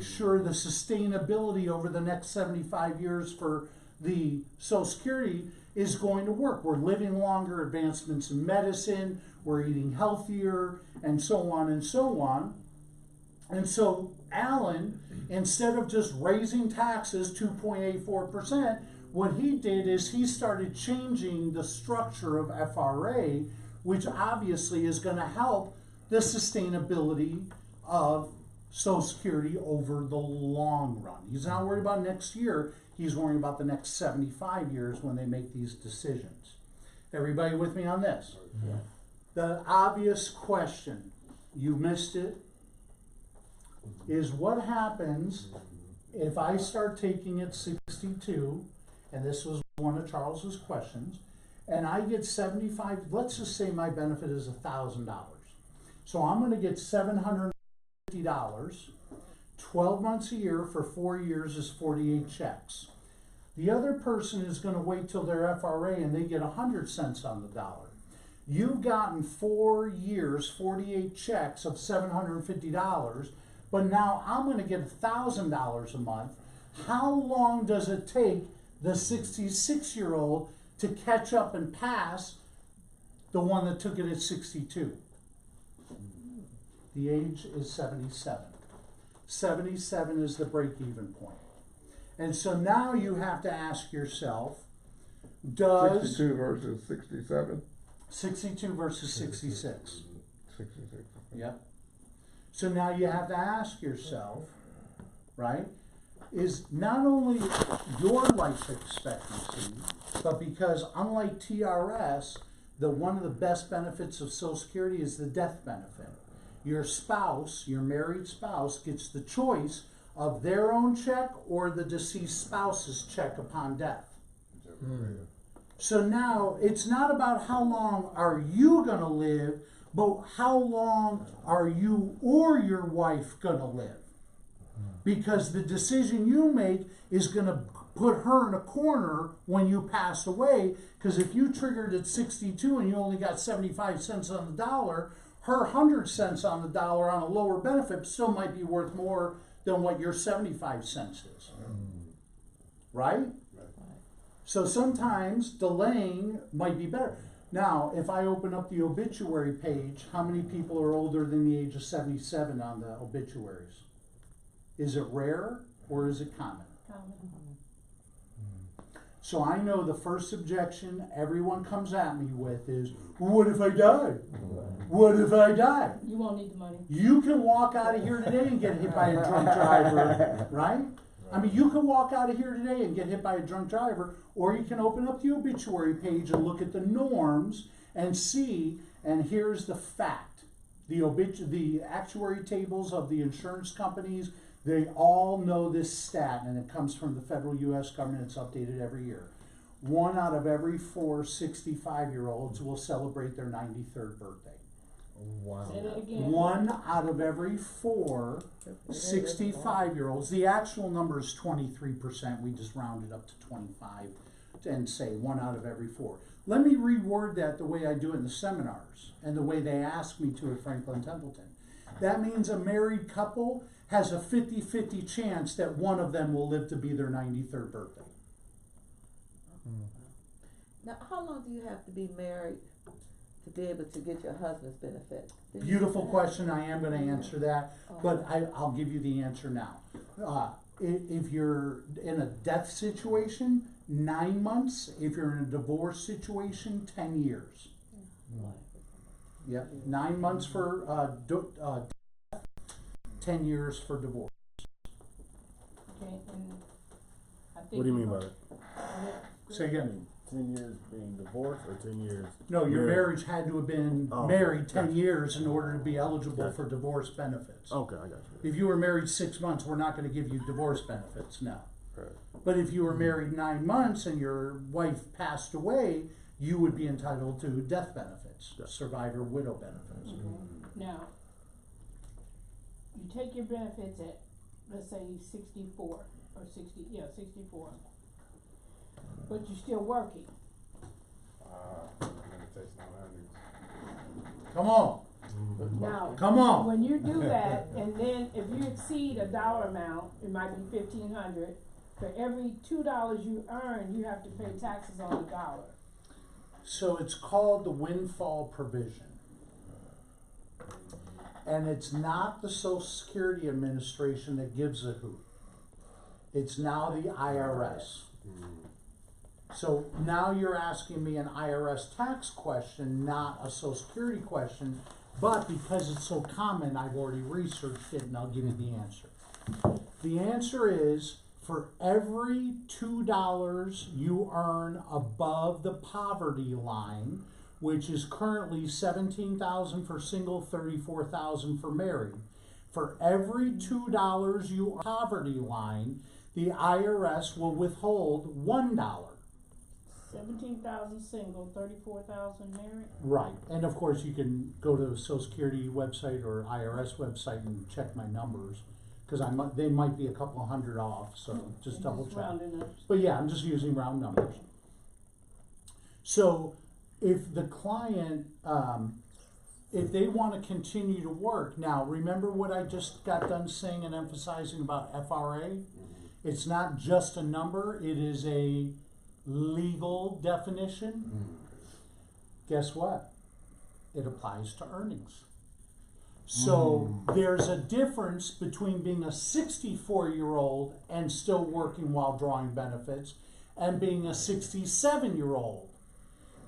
sure the sustainability over the next 75 years for the Social Security is going to work. We're living longer, advancements in medicine, we're eating healthier, and so on and so on. And so Alan, instead of just raising taxes 2.84%, what he did is he started changing the structure of FRA, which obviously is going to help the sustainability of Social Security over the long run. He's not worried about next year, he's worrying about the next 75 years when they make these decisions. Everybody with me on this? Yeah. The obvious question, you missed it, is what happens if I start taking it 62, and this was one of Charles's questions, and I get 75, let's just say my benefit is $1,000. So I'm going to get $750, 12 months a year for 4 years is 48 checks. The other person is going to wait till their FRA and they get 100 cents on the dollar. You've gotten 4 years, 48 checks of $750, but now I'm going to get $1,000 a month. How long does it take the 66-year-old to catch up and pass the one that took it at 62? The age is 77. 77 is the break-even point. And so now you have to ask yourself, does 62 versus 67? 62 versus 66. 66. Yep. So now you have to ask yourself, right, is not only your life expectancy, but because unlike TRS, one of the best benefits of Social Security is the death benefit. Your spouse, your married spouse, gets the choice of their own check or the deceased spouse's check upon death. So now it's not about how long are you going to live, but how long are you or your wife going to live? Because the decision you make is going to put her in a corner when you pass away. Because if you triggered at 62 and you only got 75 cents on the dollar, her 100 cents on the dollar on a lower benefit still might be worth more than what your 75 cents is. Right? So sometimes delaying might be better. Now, if I open up the obituary page, how many people are older than the age of 77 on the obituaries? Is it rare or is it common? Common. So I know the first objection everyone comes at me with is, what if I die? What if I die? You won't need the money. You can walk out of here today and get hit by a drunk driver, right? I mean, you can walk out of here today and get hit by a drunk driver, or you can open up the obituary page and look at the norms and see, and here's the fact. The actuary tables of the insurance companies, they all know this stat, and it comes from the federal U.S. government. It's updated every year. 1 out of every 4 65-year-olds will celebrate their 93rd birthday. Wow. Say that again. 1 out of every 4 65-year-olds, the actual number is 23%. We just rounded up to 25 and say 1 out of every 4. Let me reword that the way I do in the seminars and the way they ask me to at Franklin Templeton. That means a married couple has a 50-50 chance that one of them will live to be their 93rd birthday. Now, how long do you have to be married to be able to get your husband's benefit? Beautiful question. I am going to answer that, but I'll give you the answer now. If you're in a death situation, 9 months. If you're in a divorce situation, 10 years. Yep, 9 months for death, 10 years for divorce. Okay, and I think What do you mean by that? Say again. 10 years being divorced or 10 years? No, your married? marriage had to have been Oh, married 10 gotcha. years in order to be eligible Gotcha. for divorce benefits. Okay, I got you. If you were married 6 months, we're not going to give you divorce benefits, no. Right. But if you were married 9 months and your wife passed away, you would be entitled to death benefits, Yeah. survivor widow benefits. now, you take your benefits at, let's say 64 or 64. But you're still working. Come on. Now, Come on. when you do that, and then if you exceed a dollar amount, it might be 1,500, for every $2 you earn, you have to pay taxes on $1. So it's called the windfall provision. And it's not the Social Security Administration that gives a hoot. It's now the IRS. So now you're asking me an IRS tax question, not a Social Security question, but because it's so common, I've already researched it and I'll give you the answer. The answer is, for every $2 you earn above the poverty line, which is currently $17,000 for single, $34,000 for married, for every $2 you poverty line, the IRS will withhold $1. 17,000 single, 34,000 married. Right, and of course you can go to the Social Security website or IRS website and check my numbers, because they might be a couple of hundred off, so just double check. Rounding up. But yeah, I'm just using round numbers. So if the client, if they want to continue to work, now remember what I just got done saying and emphasizing about FRA? It's not just a number, it is a legal definition. Guess what? It applies to earnings. So there's a difference between being a 64-year-old and still working while drawing benefits and being a 67-year-old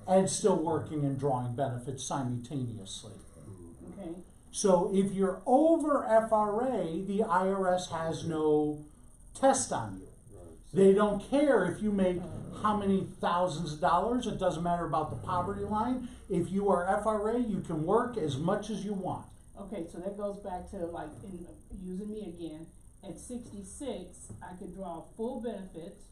and still working and drawing benefits simultaneously. Okay. So if you're over FRA, the IRS has no test on you. They don't care if you make how many thousands of dollars. It doesn't matter about the poverty line. If you are FRA, you can work as much as you want. Okay, so that goes back to like in using me again. At 66, I could draw full benefits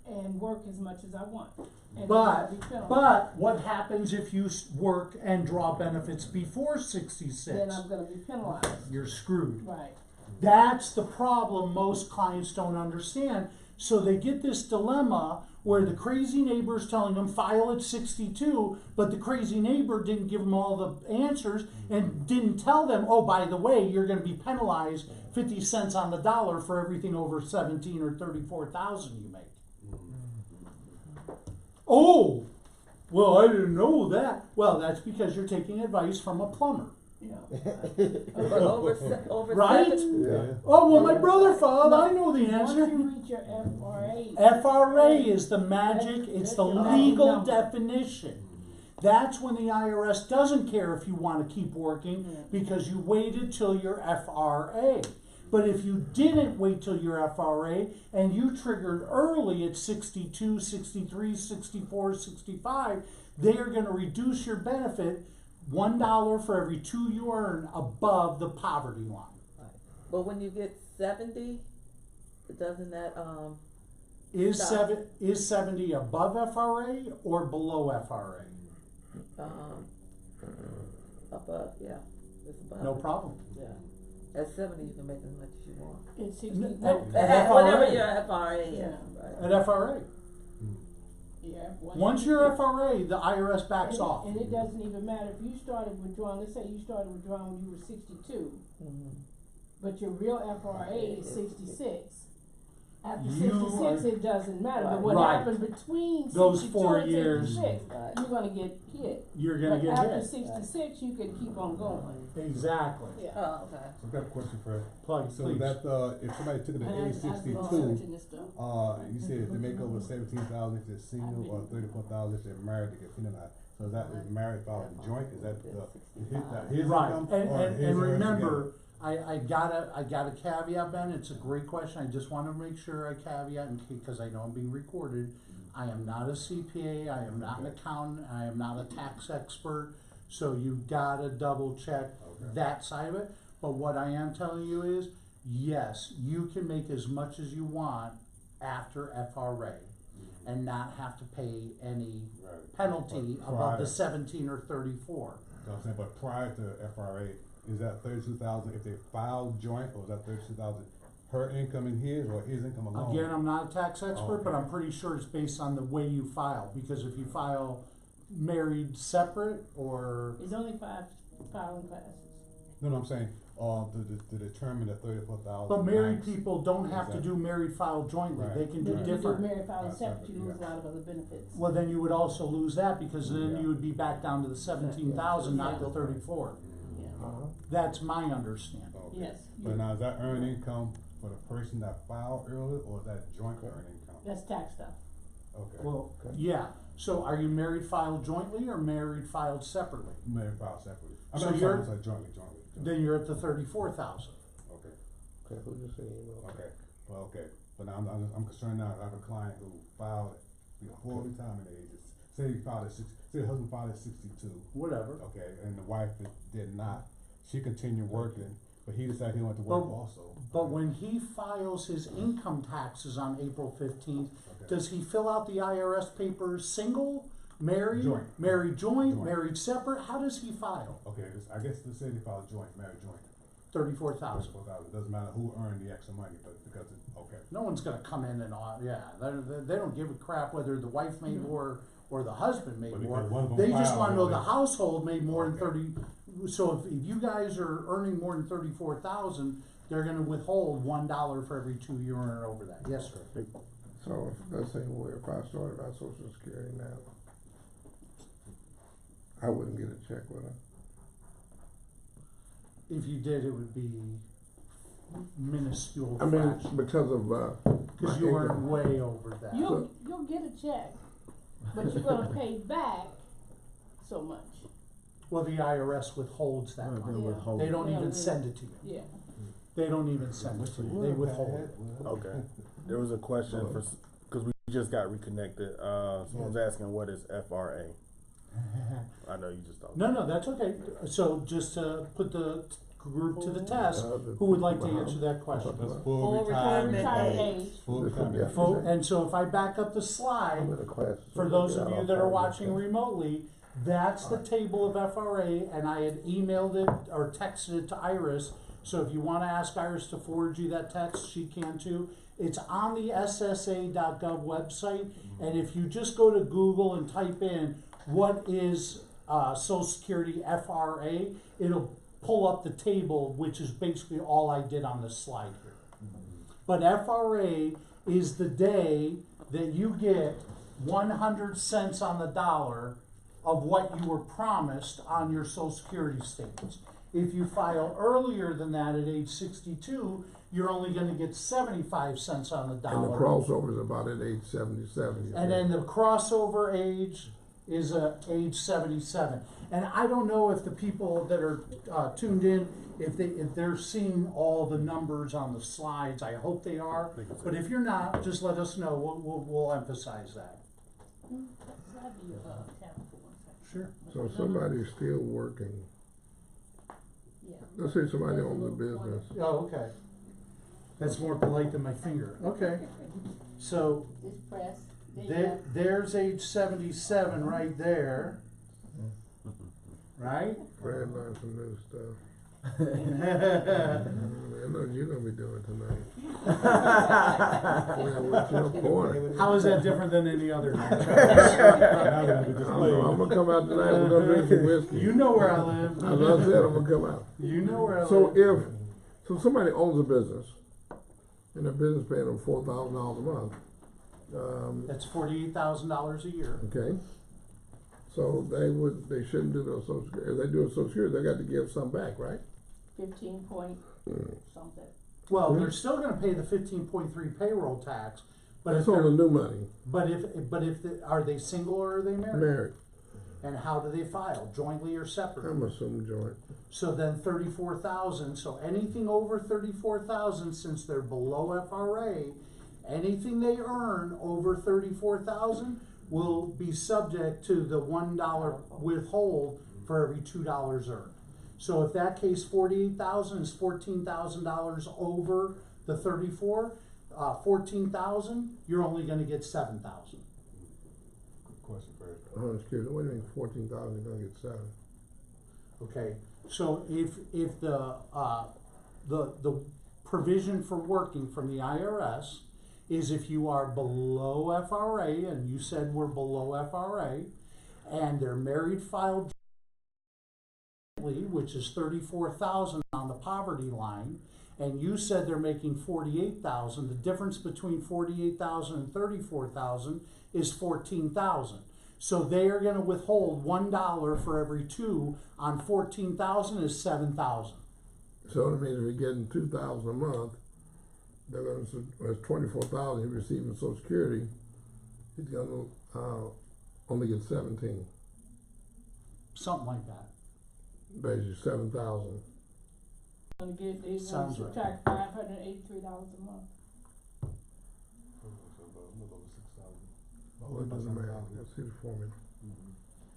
and work as much as I want. And I'd be penalized. But what happens if you work and draw benefits before 66? Then I'm going to be penalized. You're screwed. Right. That's the problem most clients don't understand. So they get this dilemma where the crazy neighbor is telling them file at 62, but the crazy neighbor didn't give them all the answers and didn't tell them, oh, by the way, you're going to be penalized 50 cents on the dollar for everything over 17 or 34,000 you make. Oh, well, I didn't know that. Well, that's because you're taking advice from a plumber. Yeah. But over Right? 70? Yeah. Oh, well, my brother filed. I know the Once answer. you reach your FRA, FRA is the magic, it's the That's your legal number. definition. That's when the IRS doesn't care if you want to keep working Yeah. because you waited till your FRA. But if you didn't wait till your FRA and you triggered early at 62, 63, 64, 65, they are going to reduce your benefit $1 for every 2 you earn above the poverty line. But when you get 70, doesn't that, Is Stop. is 70 above FRA or below FRA? above, yeah, it's above. No problem. Yeah. At 70, you can make as much as you want. it's 60. At- No, at Whatever FRA. your FRA is, Yeah. right. At FRA. yeah, Once you're FRA, the IRS backs and, off. And it doesn't even matter if you started withdrawing. Let's say you started withdrawing when you were 62, Mhm. but your real FRA is 66. After You 66, are- it doesn't matter. But what Right. happened between Those 62 4 and years. 66, Right. you're gonna get hit. You're gonna But get after hit. 66, you can keep on going. Exactly. Yeah. Oh, okay. I've got a question, Fred. Plug, So please. that, if somebody took it at age I've sixty-two, been researching this stuff. you said if they make over 17,000 if they're single, or 34,000 if they're married, they get penalized. So is that, is married filed joint, is that his Right, income? and, or his and or hers remember, I gotta caveat, Ben, it's a great question, I just wanna make sure I caveat, because I know I'm being recorded. I am not a CPA, I am not an accountant, I am not a tax expert, so you gotta double check that side of it. But what I am telling you is, yes, you can make as much as you want after FRA and not have to pay any penalty But above prior- the 17 or 34. So I'm saying, but prior to FRA, is that 32,000 if they filed joint, or is that 32,000 her income and his, or his income alone? Again, I'm not a tax expert, but Okay. I'm pretty sure it's based on the way you file, because if you file married separate or, There's only five filing classes. No, I'm saying, to determine the 34,000. But married max. people don't have to Exactly. do married file jointly, they Right. can do If you do different. married filing Right, separate, you separate, lose a lot of other benefits. Well, then you would also lose that, because then Yeah. you would be back down to the 17,000, not the Yeah. 34. Yeah, That's my understanding. Okay. yes, But now, is that earned income for the person that filed early, or is that joint earned income? that's tax stuff. Okay. Well, yeah, so are you married filed jointly or married filed separately? Married filed separately. I So mean, I'm you're- sorry, jointly. Then you're at the 34,000. Okay, Okay, who just said email? okay, well, okay, but now I'm concerned now, I have a client who filed before retirement ages. Say he filed say the husband filed at 62, Whatever. okay, and the wife did not. She continued working, but he decided he wanted to work But- also. But when he files his income taxes on April 15th, Okay. does he fill out the IRS papers single, married, Joint. married joint, Joint. married separate? How does he file? Okay, I guess they say they filed joint, married joint. 34,000. Doesn't matter who earned the extra money, but because okay. No one's gonna come in and, they don't give a crap whether the wife made more or the husband made But more. because one of them They just filed, wanna know they- the household made more than Okay. 30, so if you guys are earning more than 34,000, they're gonna withhold $1 for every 2 you earn over that. Yes, sir. So, let's say, if I started my social security now, I wouldn't get a check with her. If you did, it would be minuscule I mean, fraction, because of, my cause you earn income. way over that. You'll get a check, but you're gonna pay back so much. Well, the IRS withholds that Right, money. they withhold. They don't Yeah, even they- send it to you. Yeah. They don't even send it to you. They withhold it. Okay. There was a question because we just got reconnected. Someone's asking what is FRA. I know you just talked. No, that's okay. So just to put the group to the test, who would like to answer that question? That's Full full retirement. retirement Retired age. age. Full This would be retirement. a- Full- And so if I back up the I'm slide, in a class. for those of you that are watching remotely, that's the table of FRA, and I had emailed it or texted it to Iris. So if you wanna ask Iris to forward you that text, she can too. It's on the SSA.gov website, and if you just go to Google and type in, what is, Social Security FRA, it'll pull up the table, which is basically all I did on this slide here. But FRA is the day that you get 100 cents on the dollar of what you were promised on your Social Security statements. If you file earlier than that at age 62, you're only gonna get 75 cents on the And the dollar. crossover is about at age 77. And then the crossover age is age 77. And I don't know if the people that are tuned in, if they're seeing all the numbers on the slides. I hope they are. But if you're not, just let us know. We'll emphasize that. Slide to your tab for 1 second. Sure. So if somebody's still working, Yeah. let's say somebody owns a business, Oh, okay. That's more polite than my finger. Okay. So Just press. There you go. there's age 77 right there. Right? Brad learned some new stuff. How I know you're gonna be doing tonight. Well, what's your point? is that different than any other night? Now they're gonna be I'm displayed. gonna come out tonight, we're gonna drink some whiskey. You know where I live. As I said, I'm gonna come out. You know where I So live. so somebody owns a business, and their business paying them $4,000 a month, That's $48,000 a year. okay? So they shouldn't do those social security, if they do a social security, they got to give some back, right? 15 point something. Well, they're still gonna pay the 15.3 payroll tax, but if That's on the they're, new money, are they single or are they married? married, And how do they file, jointly or I'm separately? assuming joint. So then 34,000, so anything over 34,000, since they're below FRA, anything they earn over 34,000 will be subject to the $1 withhold for every $2 earned. So if that case 48,000 is $14,000 over the 34, 14,000, you're only gonna get 7,000. Good question, Fred. I'm just curious, what do you mean 14,000, you're gonna get 7? Okay, so if the provision for working from the IRS is if you are below FRA, and you said we're below FRA, and they're married filed jointly, which is 34,000 on the poverty line, and you said they're making 48,000, the difference between 48,000 and 34,000 is 14,000. So they are gonna withhold $1 for every two on 14,000 is 7,000. So that means if you're getting 2,000 a month, they're gonna, that's 24,000, you're receiving Social Security, he's gonna, only get 17, Something like that. basically 7,000. Gonna get, they gonna Sounds right. subtract $583 a month. What does it matter? Let's see the formula.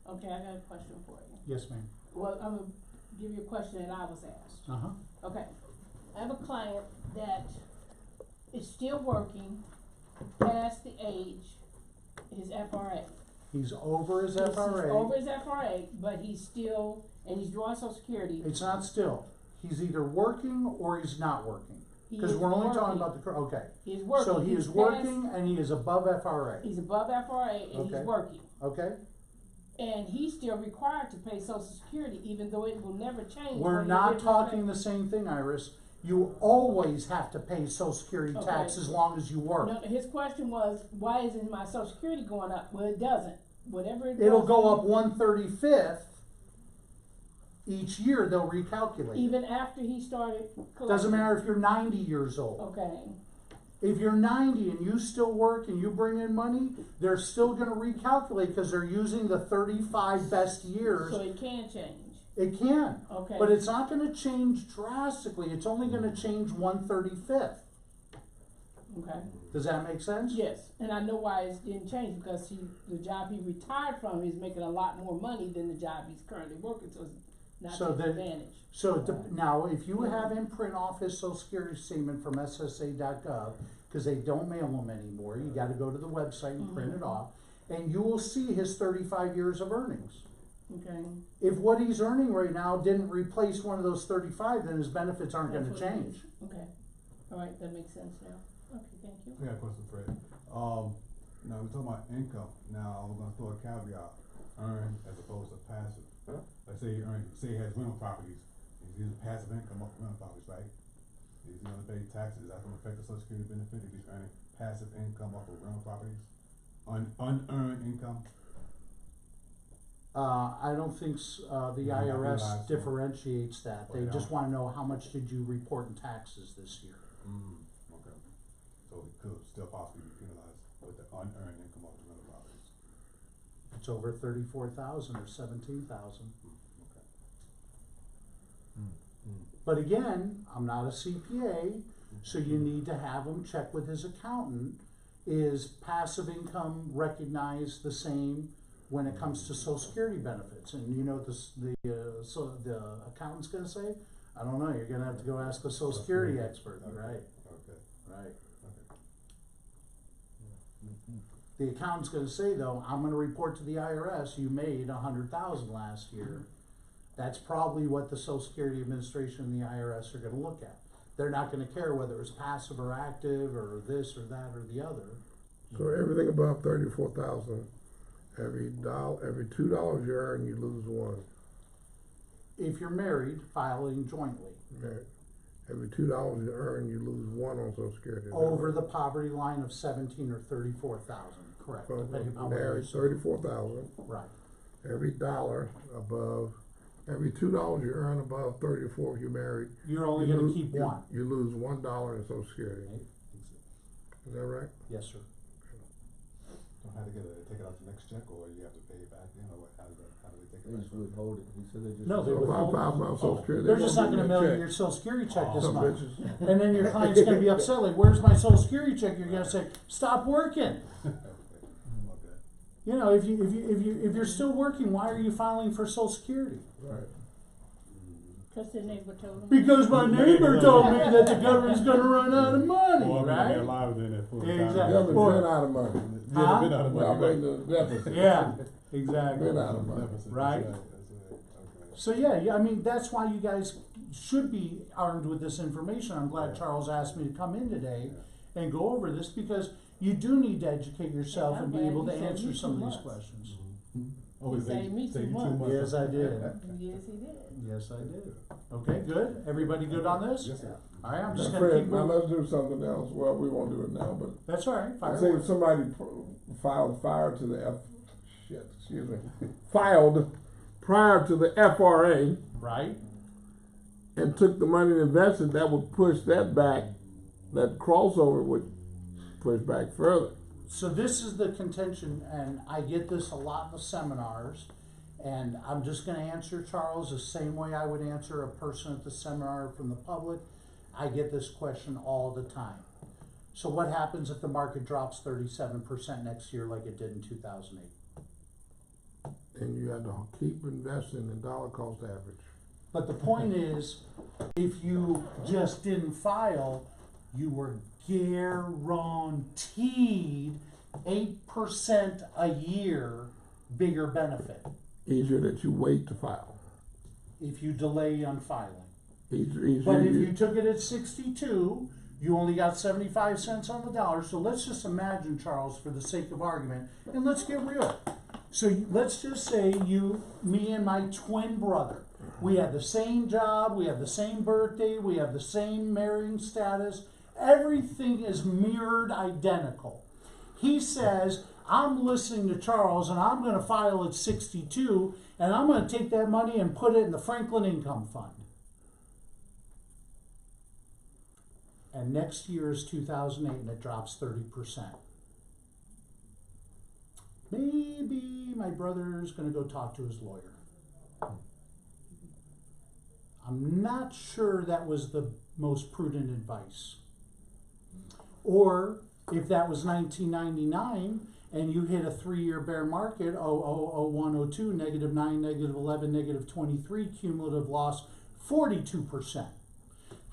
Okay, I got a question for you. Yes, ma'am. Well, I'm gonna give you a question that I was asked. Uh-huh. Okay, I have a client that is still working past the age, his FRA. He's over his He's FRA. over his FRA, but he's still, and he's drawing Social Security. It's not still. He's either working or he's not working. He Because is we're only working. talking about the, okay. He is working. So he He's is past- working and he is above FRA, He's above FRA and Okay. he's working. okay? And he's still required to pay Social Security, even though it will never change. We're when not you get talking paid. the same thing, Iris. You always have to pay Social Security Okay. tax as long as you work. No, his question was, why isn't my Social Security going up? Well, it doesn't. Whatever it It'll does, go up 1/35 each year, they'll recalculate. even after he started collecting. Doesn't matter if you're 90 years old. Okay, If you're 90 and you still work and you bring in money, they're still gonna recalculate because they're using the 35 best years. so it can change. It can. Okay. But it's not gonna change drastically, it's only gonna change 1/35. Okay. Does that make sense? Yes, and I know why it didn't change, because the job he retired from, he's making a lot more money than the job he's currently working, so it's not So an then- advantage. So now, if you have him print off his social security statement from SSA.gov, because they don't mail them anymore, you gotta go to the website and print it off, and you will see his 35 years of earnings. Okay. If what he's earning right now didn't replace one of those 35, then his benefits aren't That's gonna what it change. is. Okay, alright, that makes sense now. Okay, thank you. I got a question, Fred. Now we're talking about income. Now we're gonna throw a caveat: earned as opposed to passive. Let's say he has rental properties. He's using passive income off rental properties, right? He's gonna pay taxes. That's gonna affect the Social Security benefit if he's earning passive income off of rental properties, unearned income. I don't think, the Yeah, I IRS realize. differentiates that. They Yeah. just wanna know how much did you report in taxes this year. Okay. So he could still possibly be penalized with the unearned income off the rental properties. It's over 34,000 or 17,000. Okay. But again, I'm not a CPA, so you need to have him check with his accountant. Is passive income recognized the same when it comes to Social Security benefits? And you know what the accountant's gonna say? I don't know, you're gonna have to go ask a Social Security expert, right? Okay. Right. Okay. The accountant's gonna say though, I'm gonna report to the IRS, you made 100,000 last year. That's probably what the Social Security Administration and the IRS are gonna look at. They're not gonna care whether it's passive or active or this or that or the other. So everything above 34,000, every $2 you earn, you lose one. If you're married, filing jointly, Right. Every $2 you earn, you lose one on Social Security. Is that over right? the poverty line of 17 or 34,000, correct? Well, depending on what married, it is. 34,000. Right, Every $1 above, every $2 you earn above 34 if you're married. you're only you gonna lose- keep you- one. You lose $1 in Social Security. Is that right? Yes, sir. Don't have to take it out the next check, or you have to pay it back in, or what? How do they take They it just back? withhold it, he said they just. No, they So if withhold- I'm filing on Social Security, They're they just won't not gonna give me a mail you check. your Social Security check this Some month. bitches. And then your client's gonna be upset, like, where's my Social Security check? You're gonna say, stop working. Okay. You know, if you're still working, why are you filing for Social Security? Right. Cause the neighbor told him. Because my neighbor told me that the government's gonna run out of money, Well, I mean, they're right? alive in it full Exactly. time. Government Or- been out of money. Huh? Been out of Well, I money. mean, the deficit. Yeah, Been exactly. out of money. Deficit, Right. That's right. Okay. So yeah, I mean, that's why you guys should be armed with this information. I'm glad Charles asked me to come in today and go over this, because you do need to educate yourself Yeah, and be I'm able to glad you said answer you some of too these much. questions. Oh, He saved me 2 months. Yes, I did. Yes, he did. Yes, I did. Okay, good. Everybody good on this? Yes, sir. All right, I'm Now, just gonna Fred, keep now moving. let's do something else. Well, we won't do it now, but That's all right. Fire say away. if somebody filed prior to the filed prior to the FRA Right? and took the money and invested, that would push that back. That crossover would push back further. So this is the contention, and I get this a lot in the seminars, and I'm just gonna answer Charles the same way I would answer a person at the seminar from the public. I get this question all the time. So what happens if the market drops 37% next year like it did in 2008? And you have to keep investing in dollar cost average. But the point is, if you just didn't file, you were guaranteed 8% a year bigger benefit Easier that you wait to file. if you delay on filing. Easier. But if you took it at 62, you only got 75 cents on the dollar. So let's just imagine, Charles, for the sake of argument, and let's get real. So let's just say me and my twin brother, we had the same job, we have the same birthday, we have the same marrying status. Everything is mirrored identical. He says, I'm listening to Charles and I'm going to file at 62 and I'm going to take that money and put it in the Franklin Income Fund. And next year is 2008 and it drops 30%. Maybe my brother's going to go talk to his lawyer. I'm not sure that was the most prudent advice. Or if that was 1999 and you hit a 3-year bear market, 01, 02, -9, -11, -23, cumulative loss 42%.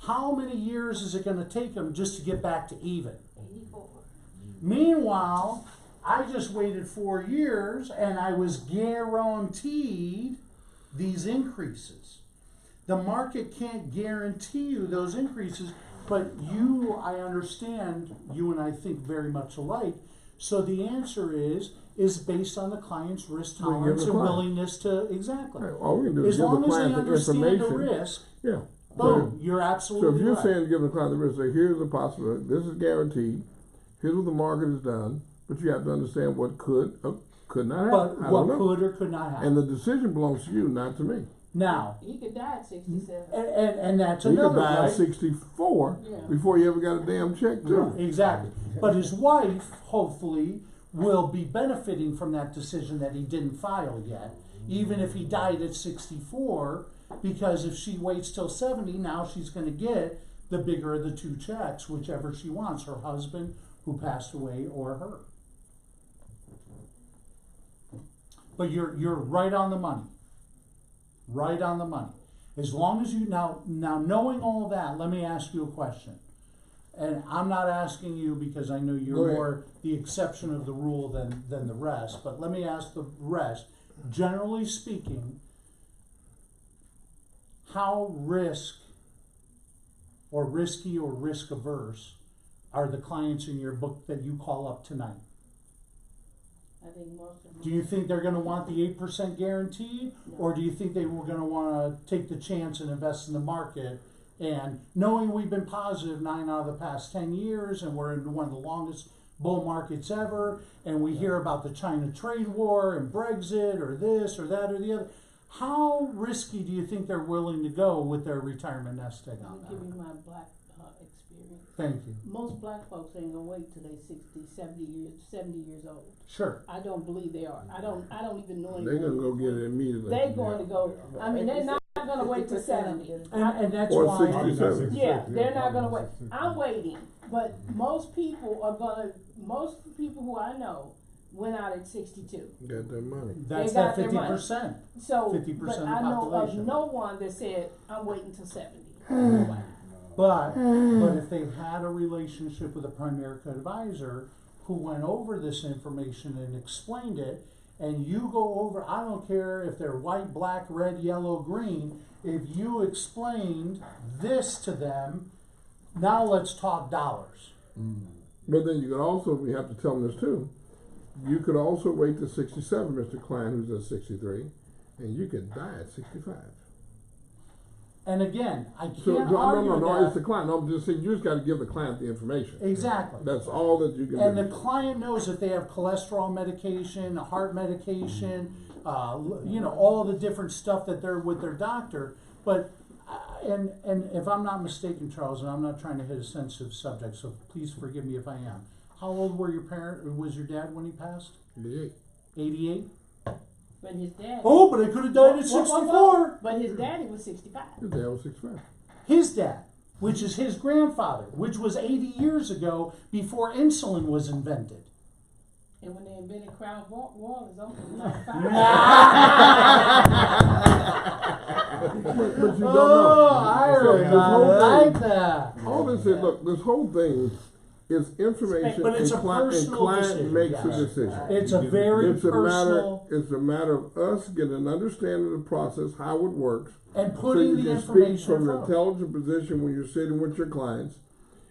How many years is it going to take them just to get back to even? 84. Meanwhile, I just waited 4 years and I was guaranteed these increases. The market can't guarantee you those increases, but I understand, you and I think very much alike. So the answer is based on the client's risk We give tolerance the and client. willingness to, exactly. Right, all we can do is As give the long as they client the understand the information. risk, Yeah. boom, you're So if absolutely you're right. saying give the client the risk, say here's the possibility, this is guaranteed, here's what the market has done, but you have to understand what could not happen. But I what don't know. could or could not happen. And the decision belongs to you, not to me. Now, He could die at 67. and that's You could another, die at right? 64 Yeah. before you ever got a damn check too. Right, exactly. But his wife, hopefully, will be benefiting from that decision that he didn't file yet, even if he died at 64, because if she waits till 70, now she's going to get the bigger of the two checks, whichever she wants, her husband who passed away or her. But you're right on the money. Right on the money. As long as you now knowing all that, let me ask you a question. And I'm not asking you because I know Go you're ahead. more the exception of the rule than the rest, but let me ask the rest. Generally speaking, how risky or risk averse are the clients in your book that you call up tonight? I think most of them. Do you think they're going to want the 8% guarantee, or do you think they were going to want to take the chance and invest in the market? And knowing we've been positive 9 out of the past 10 years, and we're in one of the longest bull markets ever, and we hear about the China trade war and Brexit or this or that or the other, how risky do you think they're willing to go with their retirement nest egg Let on me that? give you my black experience. Thank you. Most black folks ain't gonna wait till they 60, 70 years old. Sure. I don't believe they are. I don't even know They're anyone. gonna go get it immediately. They're going to go. I mean, they're not gonna wait till 70. And that's Or why 67. Yeah, they're not gonna wait. I'm waiting, but most people who I know went out at 62. Got their money. that's got that their money. 50%. So, 50% but of the I know population. of no one that said, I'm waiting till 70. But if they had a relationship with a Primerica advisor who went over this information and explained it, and you go over, I don't care if they're white, black, red, yellow, green, if you explained this to them, now let's talk dollars. But then you can also, you have to tell them this too. you could also wait to 67, Mr. Klein, who's at 63, and you could die at 65. And again, I can't So, argue no, it's the that. client. No, I'm just saying, you just gotta give the client the information. Exactly. That's all that you can And do. the client knows that they have cholesterol medication, heart medication, you know, all the different stuff that they're with their doctor. But, and if I'm not mistaken, Charles, and I'm not trying to hit a sensitive subject, so please forgive me if I am. How old were was your dad when he passed? 88. 88? But his dad. Oh, but I could have died at Whoa, whoa, 64. whoa. But his daddy was 65. His dad was 65. His dad, which is his grandfather, which was 80 years ago before insulin was invented. And when they invented Crown Wall, it's only 95. But you don't know. Oh, I really This whole like thing- that. All this is, look, this whole thing is information, But it's and, a and personal client decision, makes a yes. decision. It's a very It's a matter. personal, It's a matter of us getting an understanding of the process, how it works, and so putting you the can speak information in from an front of them. intelligent position when you're sitting with your clients,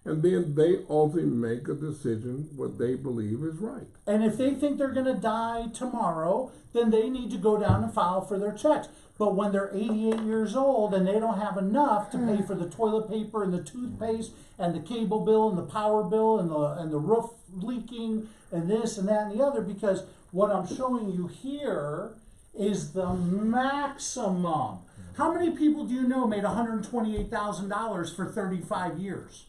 and then they ultimately make a decision what they believe is right. And if they think they're gonna die tomorrow, then they need to go down and file for their checks. But when they're 88 years old and they don't have enough to pay for the toilet paper and the toothpaste and the cable bill and the power bill and the roof leaking and this and that and the other, because what I'm showing you here is the maximum. How many people do you know made $128,000 for 35 years?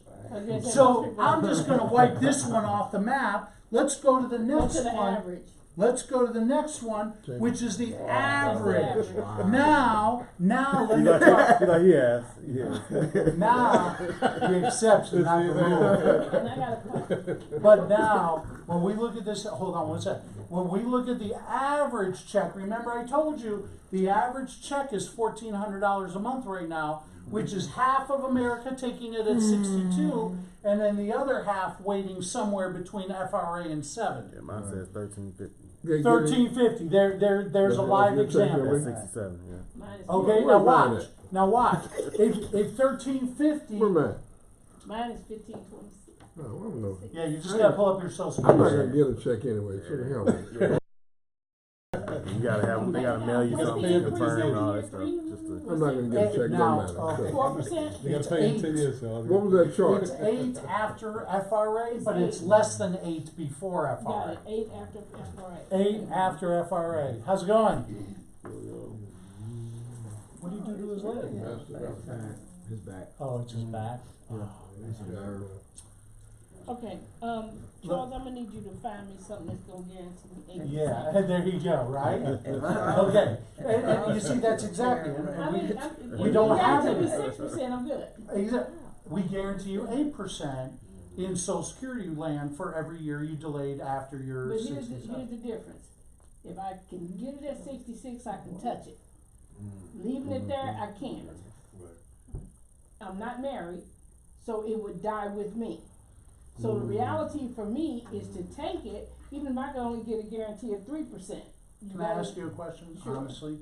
So I'm just gonna wipe this one off the map. Let's go to the Go next to the one. average. Let's go to the next one, which is the average. Wow. Now let You me know, talk. you know, he asked. Now, the exception, not the rule. And I got a question. But now, when we look at this, hold on one sec. When we look at the average check, remember I told you the average check is $1,400 a month right now, which is half of America taking it at 62, and then the other half waiting somewhere between FRA and 70. Yeah, mine says 1350. Yeah, 1350. There's a live Your check example. here, That's 67. Yeah. Mine is Okay, Where now about watch. it? Now watch. If 1350, Where am I? Mine is 1526. No, I don't know. yeah, you just gotta pull up your social I'm not security. gonna get a check anyway, so the hell with it. You gotta have. They gotta mail you What's something the to confirm and all that increase stuff. every year? Just to. I'm not gonna get a check, Now, no matter. 4%? They It's gotta pay in 10 8. years, so. What was that chart? It's 8 after FRA, but it's less than 8 before Got FRA. it. 8 after FRA. 8 after FRA. How's it going? What do you do to his leg? His back. Oh, it's his back. Okay, Charles, I'm gonna need you to find me something that's gonna guarantee me 8%. Yeah, and there you go, right? Okay, and you see, that's exactly, I and mean, we don't have it. it. If you 6%, I'm good. we guarantee you 8% in Social Security land for every year you delayed after your But here's 67. the difference. If I can get it at 66, I can touch it. Leaving it there, I can't. I'm not married, so it would die with me. So the reality for me is to take it, even if I can only get a guarantee of 3%. Can I ask you a question, Sure. honestly?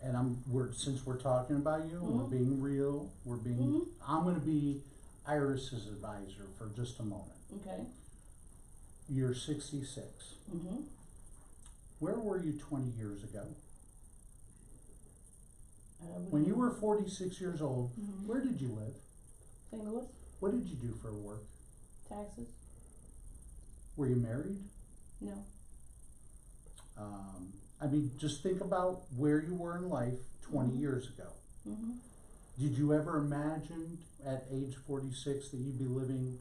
And since we're talking about you, and we're Mhm. being real, Mhm. I'm gonna be Iris's advisor for just a moment. Okay. You're 66. Mm-hmm. Where were you 20 years ago? When you were 46 years old, Mhm. where did you live? St. Louis, What did you do for work? taxes? Were you married? No. I mean, just think about where you were in life 20 years ago. Mm-hmm. Did you ever imagine at age 46 that you'd be living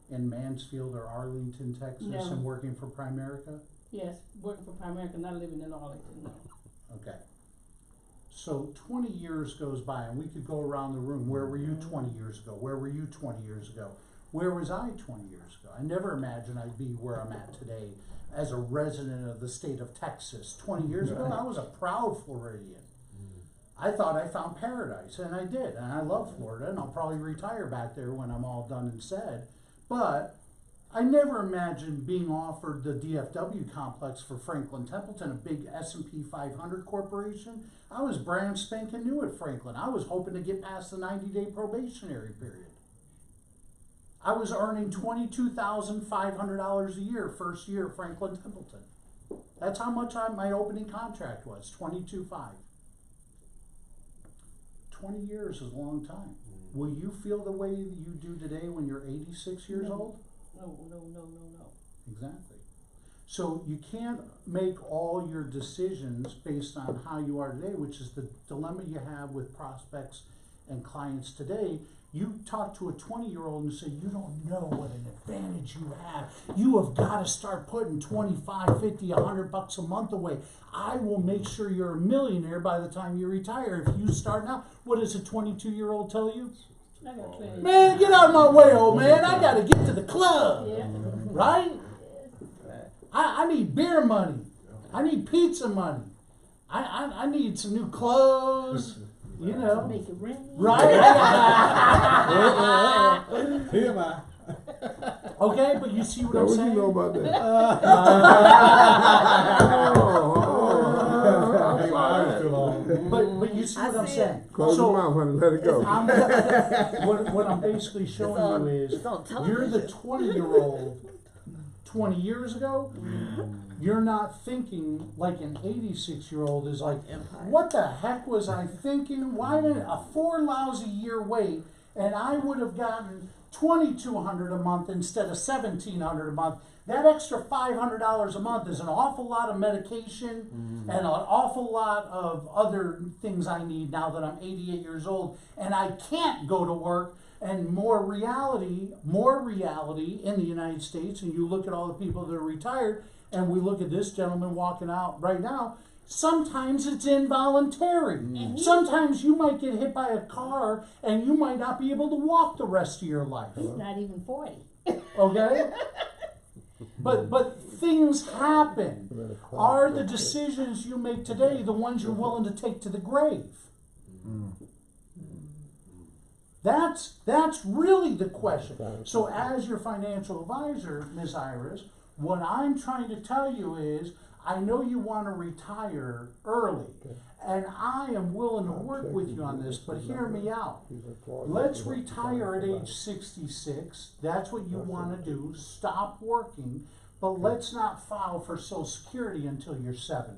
in Mansfield or Arlington, Texas, No. and working for Primerica? Yes, working for Primerica, not living in Arlington, no. Okay. So 20 years goes by, and we could go around the room. Where were you 20 years ago? Where were you 20 years ago? Where was I 20 years ago? I never imagined I'd be where I'm at today as a resident of the state of Texas. 20 years ago, I was a proud Floridian. I thought I found paradise, and I did. And I love Florida, and I'll probably retire back there when I'm all done and said. But I never imagined being offered the DFW complex for Franklin Templeton, a big S&P 500 corporation. I was brand spanking new at Franklin. I was hoping to get past the 90-day probationary period. I was earning $22,500 a year first year at Franklin Templeton. That's how much my opening contract was, 22.5. 20 years is a long time. Will you feel the way that you do today when you're 86 years No. old? No. Exactly. So you can't make all your decisions based on how you are today, which is the dilemma you have with prospects and clients today. You talk to a 20-year-old and say, you don't know what an advantage you have. You have got to start putting 25, 50, $100 a month away. I will make sure you're a millionaire by the time you retire. If you start now, what does a 22-year-old tell you? I got plenty. Man, get out of my way, old man. I got to get to the club. Yeah. Right? I need beer money. I need pizza money. I need some new clothes. You know. Make it rain. Right? Here, man. Okay, but you see what Now, I'm what saying? you know about that? But you see what I'm see saying? Close your mouth, honey, let it go. What I'm basically showing you is, It's on you're the television. 20-year-old 20 years ago, you're not thinking like an 86-year-old is like, Empire. what the heck was I thinking? Why did a 4 lousy year wait and I would have gotten $2,200 a month instead of $1,700 a month? That extra $500 a month is an awful lot of medication and an awful lot of other things I need now that I'm 88 years old and I can't go to work. And more reality in the United States, and you look at all the people that are retired, and we look at this gentleman walking out right now, sometimes it's involuntary. Sometimes you might get hit by a car and you might not be able to walk the rest of your life. He's not even 40. Okay? But things happen. Are the decisions you make today the ones you're willing to take to the grave? That's really the question. So as your financial advisor, Ms. Iris, what I'm trying to tell you is, I know you want to retire early, and I am willing to work with you on this, but hear me out. Let's retire at age 66. That's what you want to do. Stop working, but let's not file for Social Security until you're 70.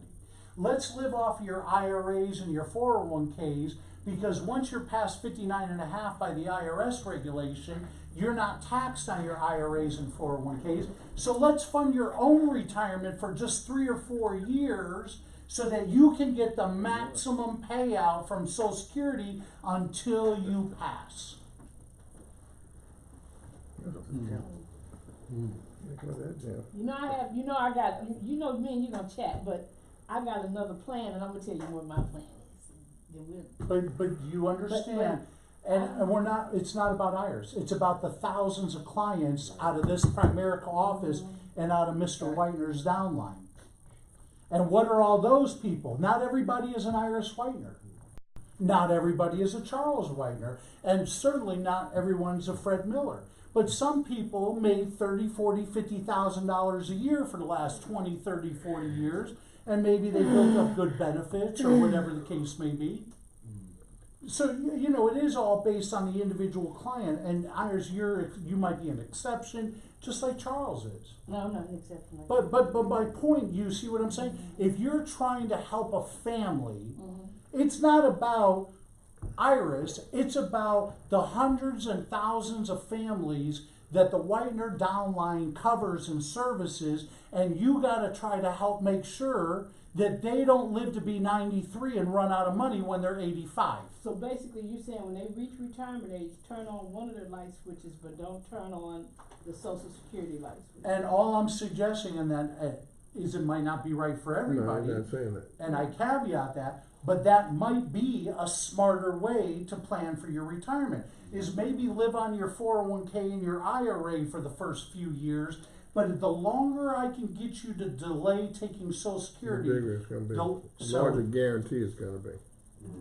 Let's live off your IRAs and your 401ks, because once you're past 59.5 by the IRS regulation, you're not taxed on your IRAs and 401ks. So let's fund your own retirement for just 3 or 4 years so that you can get the maximum payout from Social Security until you pass. You know I got, me and you gonna chat, but I got another plan, and I'm gonna tell you what my plan is. Then we'll, But you understand, and we're not, it's not about Iris, it's about the thousands of clients out of this Primerica office and out of Mr. Whitener's downline. And what are all those people? Not everybody is an Iris Whitener. Not everybody is a Charles Whitener. And certainly not everyone's a Fred Miller. But some people made $30,000, $40,000, $50,000 a year for the last 20, 30, 40 years. And maybe they built up good benefits or whatever the case may be. So, you know, it is all based on the individual client. And Iris, you might be an exception, just like Charles is. no, I'm not an exception. But my point, you see what I'm saying? If you're trying to help a family, it's not about Iris, it's about the hundreds and thousands of families that the Whitener downline covers and services, and you gotta try to help make sure that they don't live to be 93 and run out of money when they're 85. So basically, you're saying when they reach retirement age, turn on one of their light switches, but don't turn on the Social Security light switch. And all I'm suggesting in that is it might not be right for No, everybody. I'm not saying that. And I caveat that, but that might be a smarter way to plan for your retirement, is maybe live on your 401k and your IRA for the first few years, but the longer I can get you to delay taking Social The Security, bigger it's gonna be. Don't- The so- larger guarantee it's gonna be.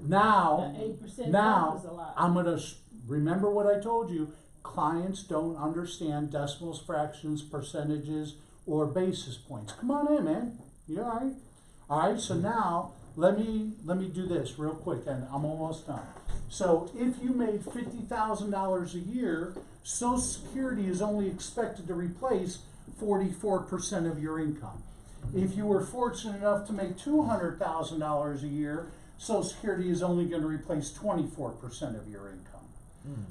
now, 8% now, is a lot. I'm gonna, remember what I told you, clients don't understand decimals, fractions, percentages, or basis points. Come on in, man. You all right? All right, so now, let me do this real quick, and I'm almost done. So if you made $50,000 a year, Social Security is only expected to replace 44% of your income. If you were fortunate enough to make $200,000 a year, Social Security is only going to replace 24% of your income.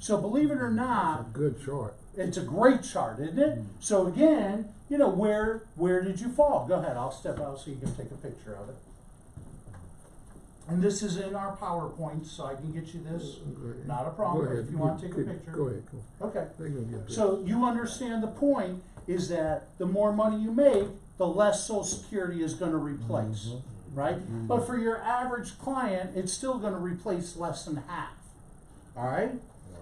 So believe it or That's a not, good chart. it's a great chart, isn't it? So again, you know, where did you fall? Go ahead, I'll step out so you can take a picture of it. And this is in our PowerPoint, so I can get you this. Okay. Not a problem, Go ahead. if you want to take a Keep- picture. Go ahead, go. Okay. They can get this. So you understand the point is that the more money you make, the less Social Security is gonna replace, right? But for your average client, it's still gonna replace less than half, all right?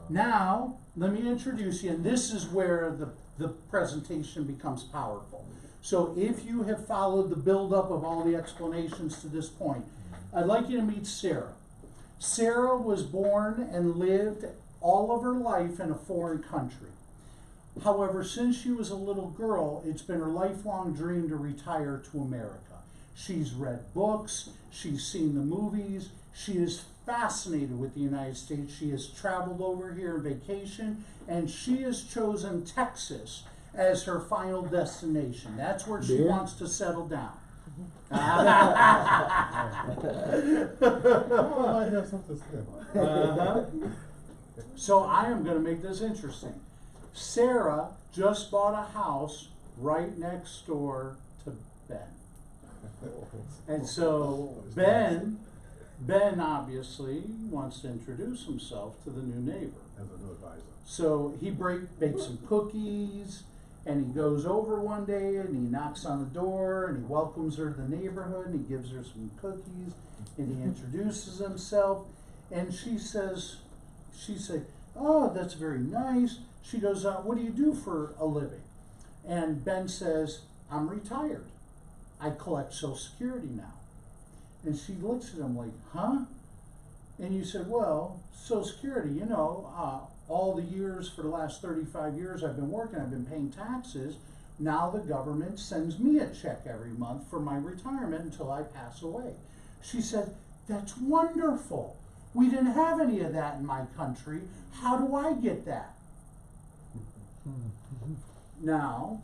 Now, let me introduce you, and this is where the presentation becomes powerful. So if you have followed the buildup of all the explanations to this point, I'd like you to meet Sarah. Sarah was born and lived all of her life in a foreign country. However, since she was a little girl, it's been her lifelong dream to retire to America. She's read books, she's seen the movies, she is fascinated with the United States. She has traveled over here on vacation, and she has chosen Texas as her final destination. That's where she Yeah. wants to settle down. Oh, I have something to say. Uh-huh. So I am going to make this interesting. Sarah just bought a house right next door to Ben. And so Ben obviously wants to introduce himself to the new neighbor. As a new advisor. So he bakes some cookies, and he goes over one day and he knocks on the door and he welcomes her to the neighborhood and he gives her some cookies and he introduces himself, and she says, "Oh, that's very nice." She goes, "What do you do for a living?" And Ben says, "I'm retired. I collect Social Security now." And she looks at him like, "Huh?" And you said, "Well, Social Security, you know, all the years for the last 35 years I've been working, I've been paying taxes. Now the government sends me a check every month for my retirement until I pass away." She said, "That's wonderful. We didn't have any of that in my country. How do I get that?" Now,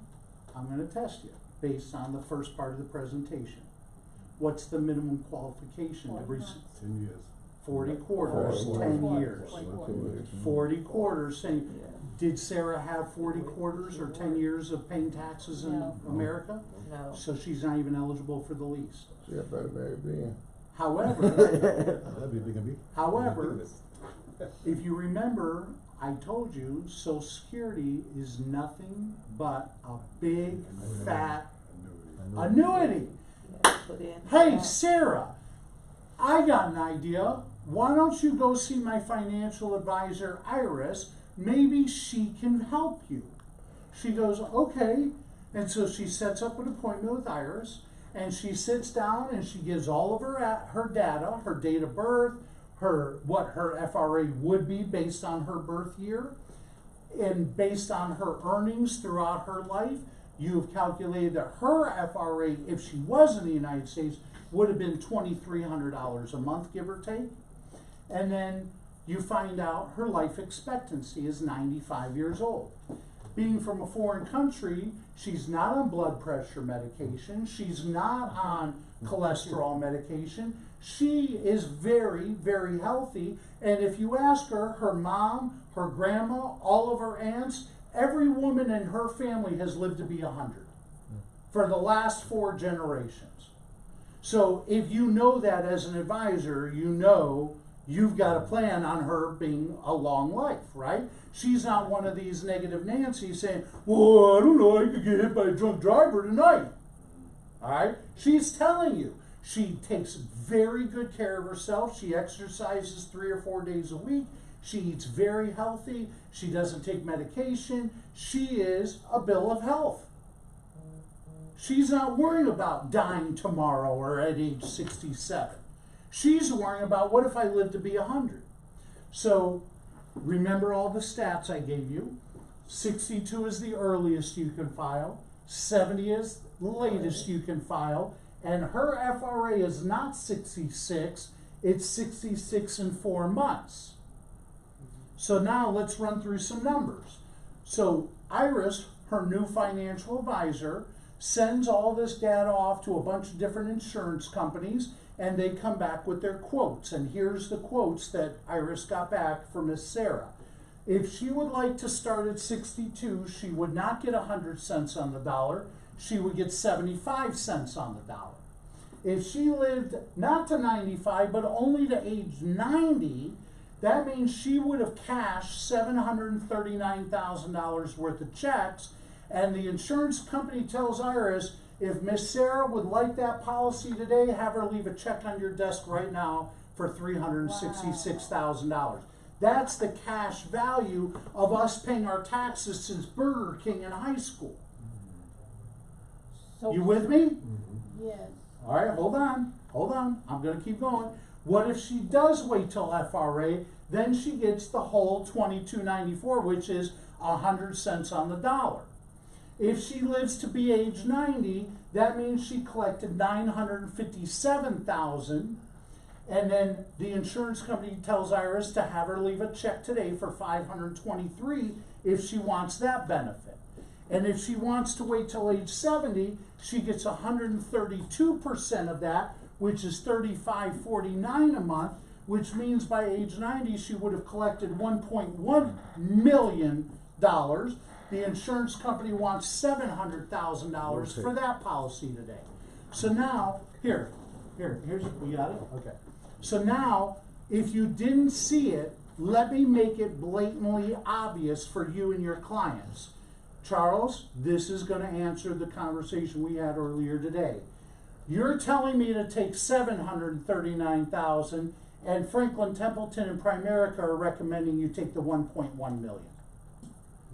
I'm going to test you based on the first part of the presentation. What's the minimum qualification to receive? 10 years. 40 quarters, 10 years. 40 quarters, saying, did Sarah have 40 quarters or 10 years of paying taxes in No. America? No. So she's not even eligible for the lease. Yeah, better marry Ben. However, That'd be big of me. however, if you remember, I told you Social Security is nothing but a big fat annuity. Yeah, put in. Hey, Sarah, I got an idea. Why don't you go see my financial advisor, Iris? Maybe she can help you. She goes, "Okay." And so she sets up an appointment with Iris, and she sits down and she gives all of her data, her date of birth, what her FRA would be based on her birth year, and based on her earnings throughout her life. You've calculated that her FRA, if she was in the United States, would have been $2,300 a month, give or take. And then you find out her life expectancy is 95 years old. Being from a foreign country, she's not on blood pressure medication, she's not on cholesterol medication. She is very, very healthy. And if you ask her, her mom, her grandma, all of her aunts, every woman in her family has lived to be 100 for the last 4 generations. So if you know that as an advisor, you know you've got a plan on her being a long life, right? She's not one of these negative Nancy's saying, "Well, I don't know, I could get hit by a drunk driver tonight." All right? She's telling you she takes very good care of herself. She exercises 3 or 4 days a week. She eats very healthy. She doesn't take medication. She is a bill of health. She's not worrying about dying tomorrow or at age 67. She's worrying about, what if I live to be 100? So remember all the stats I gave you. 62 is the earliest you can file. 70 is the latest you can file. and her FRA is not 66, it's 66 in 4 months. So now let's run through some numbers. So Iris, her new financial advisor, sends all this data off to a bunch of different insurance companies, and they come back with their quotes. And here's the quotes that Iris got back from Miss Sarah. If she would like to start at 62, she would not get 100 cents on the dollar. She would get 75 cents on the dollar. If she lived not to 95, but only to age 90, that means she would have cashed $739,000 worth of checks, and the insurance company tells Iris, if Miss Sarah would like that policy today, have her leave a check on your desk right now for $366,000. That's the cash value of us paying our taxes since Burger King in high school. So, You with me? yes. All right, hold on. I'm going to keep going. What if she does wait till FRA? Then she gets the whole $22.94, which is 100 cents on the dollar. If she lives to be age 90, that means she collected $957,000, and then the insurance company tells Iris to have her leave a check today for $523 if she wants that benefit. And if she wants to wait till age 70, she gets 132% of that, which is $35.49 a month, which means by age 90 she would have collected $1.1 million. The insurance company wants $700,000 for that policy today. So now, here's, we got it? Okay. So now, if you didn't see it, let me make it blatantly obvious for you and your clients. Charles, this is going to answer the conversation we had earlier today. You're telling me to take $739,000, and Franklin Templeton and Primerica are recommending you take the $1.1 million.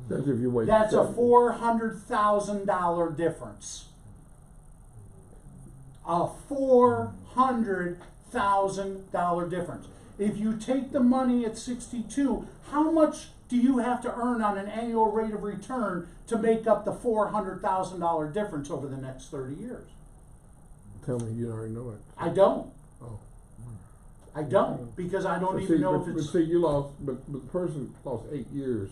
That's if you wait. That's a 70. $400,000 difference. A $400,000 difference. If you take the money at 62, how much do you have to earn on an annual rate of return to make up the $400,000 difference over the next 30 years? Tell me you already know it. I don't. Oh. I don't, because I don't But even see, know but, if but it's... see, you lost, but the person lost 8 years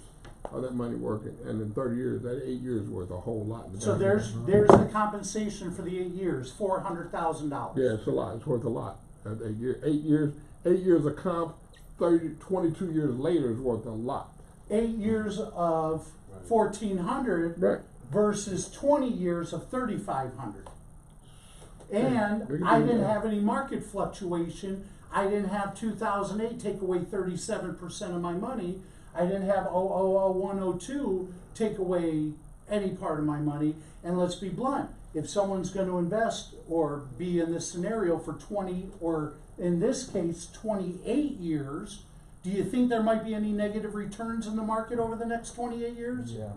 of that money working, and in 30 years, that 8 years worth a whole lot. In the So bank. there's the compensation for the 8 years, $400,000. Yeah, it's a lot. It's worth a lot. At 8 years, 8 years of comp, 22 years later is worth a lot. 8 years of 1,400 Right. versus 20 years of 3,500. And we can I do didn't that. have any market fluctuation. I didn't have 2008 take away 37% of my money. I didn't have 102 take away any part of my money. And let's be blunt, if someone's going to invest or be in this scenario for 20, or in this case 28 years, do you think there might be any negative returns in the market over the next 28 years? Yeah.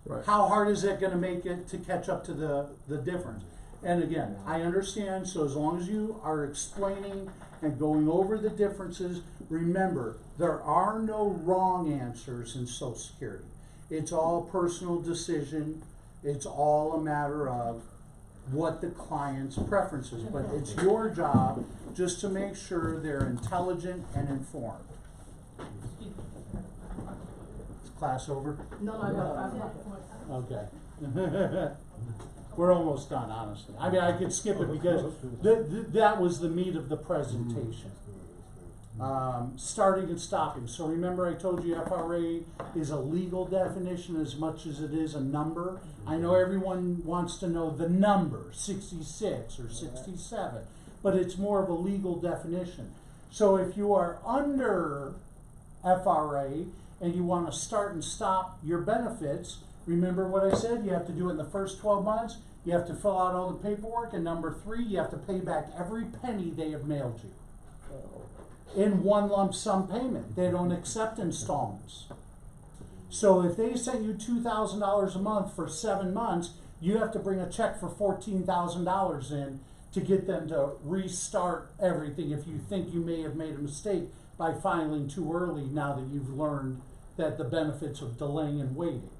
Right. How hard is it going to make it to catch up to the difference? And again, I understand, so as long as you are explaining and going over the differences, remember, there are no wrong answers in Social Security. It's all personal decision. It's all a matter of what the client's preferences, but it's your job just to make sure they're intelligent and informed. Is class over? No, I got 5 more points. Okay. We're almost done, honestly. I mean, I could skip it because that was the meat of the presentation. Starting and stopping. So remember I told you FRA is a legal definition as much as it is a number. I know everyone wants to know the number, 66 or 67, but it's more of a legal definition. So if you are under FRA and you want to start and stop your benefits, remember what I said, you have to do it in the first 12 months, you have to fill out all the paperwork, and number 3, you have to pay back every penny they have mailed you in one lump sum payment. They don't accept installments. So if they sent you $2,000 a month for 7 months, you have to bring a check for $14,000 in to get them to restart everything if you think you may have made a mistake by filing too early now that you've learned that the benefits of delaying and waiting.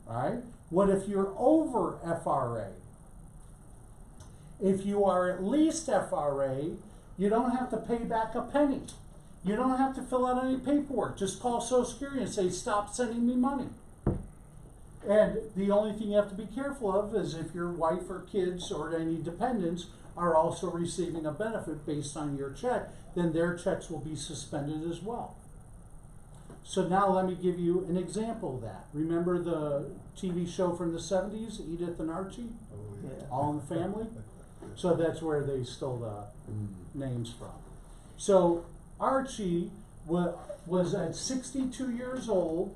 All right? What if you're over FRA? If you are at least FRA, you don't have to pay back a penny. You don't have to fill out any paperwork. Just call Social Security and say, stop sending me money. And the only thing you have to be careful of is if your wife or kids or any dependents are also receiving a benefit based on your check, then their checks will be suspended as well. So now let me give you an example of that. Remember the TV show from the 70s, Edith and Archie? Yeah. All in the Family? So that's where they stole the names from. So Archie was at 62 years old.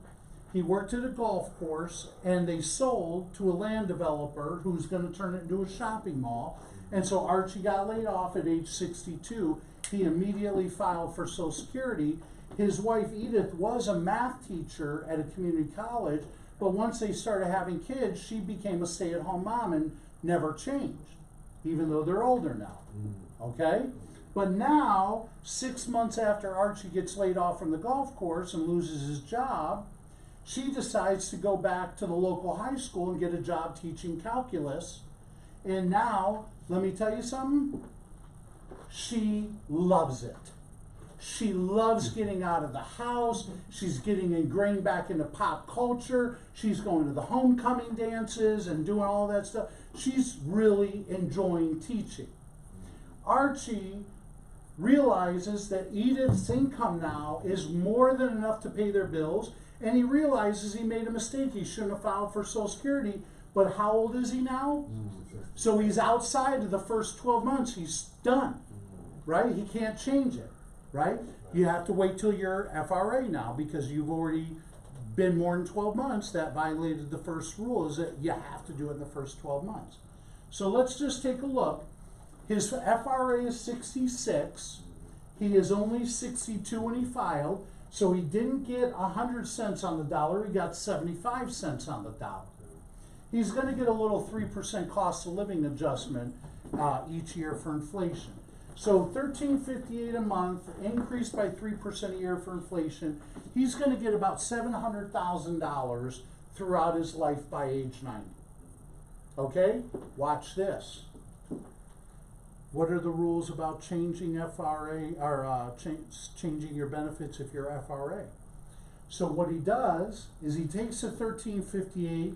He worked at a golf course, and they sold to a land developer who's going to turn it into a shopping mall. And so Archie got laid off at age 62. He immediately filed for Social Security. His wife Edith was a math teacher at a community college, but once they started having kids, she became a stay-at-home mom and never changed, even though they're older now. Okay? But now, 6 months after Archie gets laid off from the golf course and loses his job, she decides to go back to the local high school and get a job teaching calculus. And now, let me tell you something, she loves it. She loves getting out of the house. She's getting ingrained back into pop culture. She's going to the homecoming dances and doing all that stuff. She's really enjoying teaching. Archie realizes that Edith's income now is more than enough to pay their bills, and he realizes he made a mistake. He shouldn't have filed for Social Security. But how old is he now? So he's outside of the first 12 months. He's done, right? He can't change it, right? You have to wait till you're FRA now because you've already been more than 12 months. That violated the first rule, is that you have to do it in the first 12 months. So let's just take a look. His FRA is 66. He is only 62 when he filed. So he didn't get 100 cents on the dollar, he got 75 cents on the dollar. He's going to get a little 3% cost of living adjustment each year for inflation. So $13.58 a month, increased by 3% a year for inflation. He's going to get about $700,000 throughout his life by age 90. Okay? Watch this. What are the rules about changing FRA or changing your benefits if you're FRA? So what he does is he takes the $13.58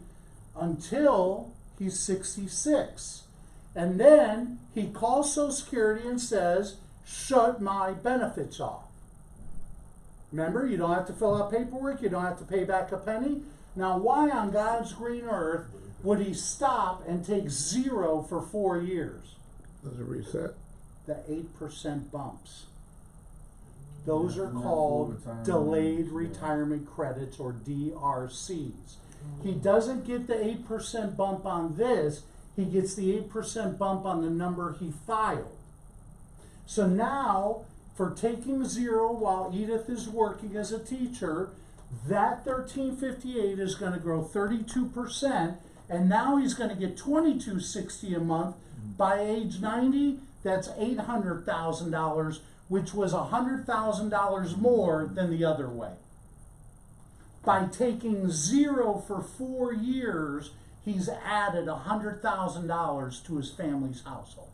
until he's 66. And then he calls Social Security and says, shut my benefits off. Remember, you don't have to fill out paperwork, you don't have to pay back a penny. Now, why on God's green earth would he stop and take 0 for 4 years? Does it reset? The 8% bumps. Those are called delayed retirement credits, or DRCs. He doesn't get the 8% bump on this, he gets the 8% bump on the number he filed. So now, for taking 0 while Edith is working as a teacher, that $13.58 is going to grow 32%, and now he's going to get $22.60 a month. By age 90, that's $800,000, which was $100,000 more than the other way. By taking 0 for 4 years, he's added $100,000 to his family's household.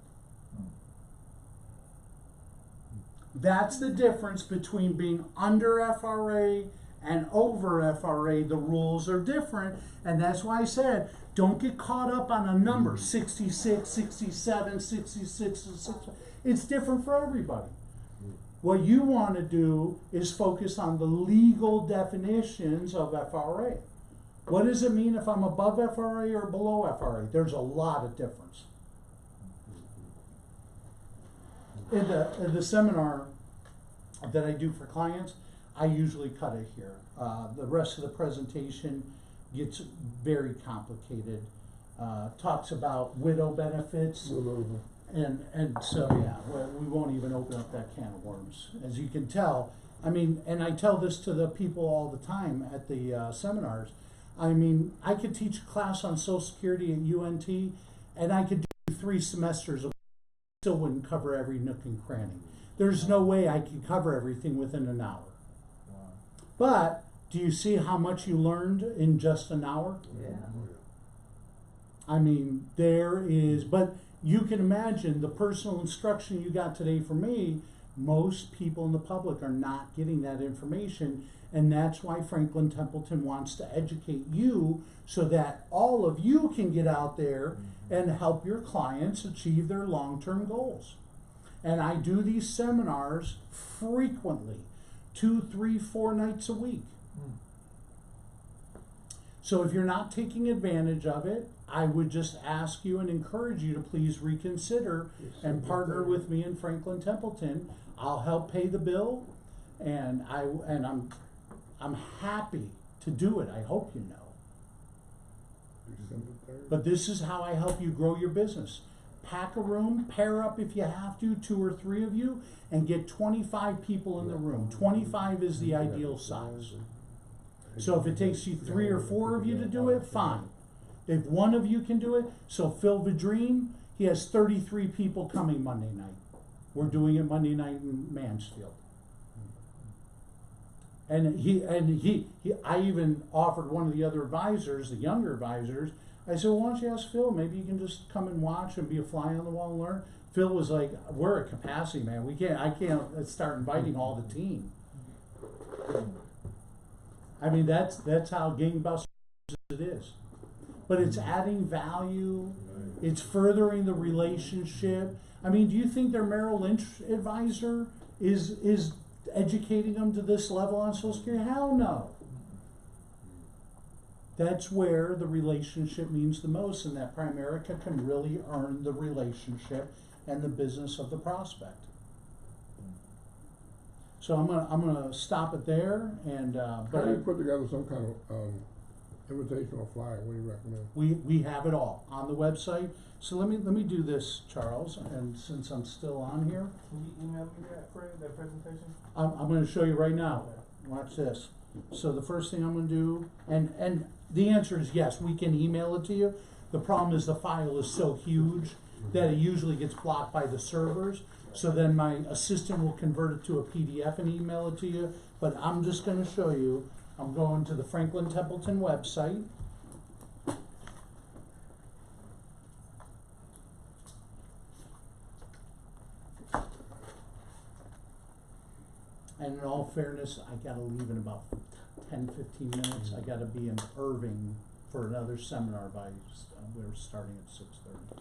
That's the difference between being under FRA and over FRA. The rules are different, and that's why I said, don't get caught up on a number, 66, 67, 66, 66. It's different for everybody. What you want to do is focus on the legal definitions of FRA. What does it mean if I'm above FRA or below FRA? There's a lot of difference. In the seminar that I do for clients, I usually cut it here. The rest of the presentation gets very complicated. Talks about widow benefits. And so, yeah, we won't even open up that can of worms. As you can tell, I mean, and I tell this to the people all the time at the seminars. I mean, I could teach a class on Social Security at UNT, and I could do 3 semesters of still wouldn't cover every nook and cranny. There's no way I could cover everything within an hour. But do you see how much you learned in just an hour? Yeah. I mean, there is, but you can imagine the personal instruction you got today from me, most people in the public are not getting that information. And that's why Franklin Templeton wants to educate you so that all of you can get out there and help your clients achieve their long-term goals. And I do these seminars frequently, 2, 3, 4 nights a week. So if you're not taking advantage of it, I would just ask you and encourage you to please reconsider and partner with me in Franklin Templeton. I'll help pay the bill, and I'm happy to do it. I hope you know. December 3rd. But this is how I help you grow your business. Pack a room, pair up if you have to, 2 or 3 of you, and get 25 people in the room. 25 is the ideal size. So if it takes you 3 or 4 of you to do it, fine. If one of you can do it, so Phil Vidrine, he has 33 people coming Monday night. We're doing it Monday night in Mansfield. And I even offered one of the other advisors, the younger advisors, I said, well, why don't you ask Phil? Maybe you can just come and watch and be a fly on the wall and learn. Phil was like, we're at capacity, man. I can't start inviting all the team. I mean, that's how gangbusters it is. But it's adding value. It's furthering the relationship. I mean, do you think their Merrill Lynch advisor is educating them to this level on Social Security? Hell no. That's where the relationship means the most, and that Primerica can really earn the relationship and the business of the prospect. So I'm gonna stop it there, and How but do you put together some kind of invitational flyer? What do you recommend? we have it all on the website. So let me do this, Charles, and since I'm still on here, Can you email me that, Fred, that presentation? I'm going to show you right now. Watch this. So the first thing I'm going to do, and the answer is yes, we can email it to you. The problem is the file is so huge that it usually gets blocked by the servers. So then my assistant will convert it to a PDF and email it to you. But I'm just going to show you. I'm going to the Franklin Templeton website. And in all fairness, I gotta leave in about 10, 15 minutes. I gotta be in Irving for another seminar we're starting at 6:30.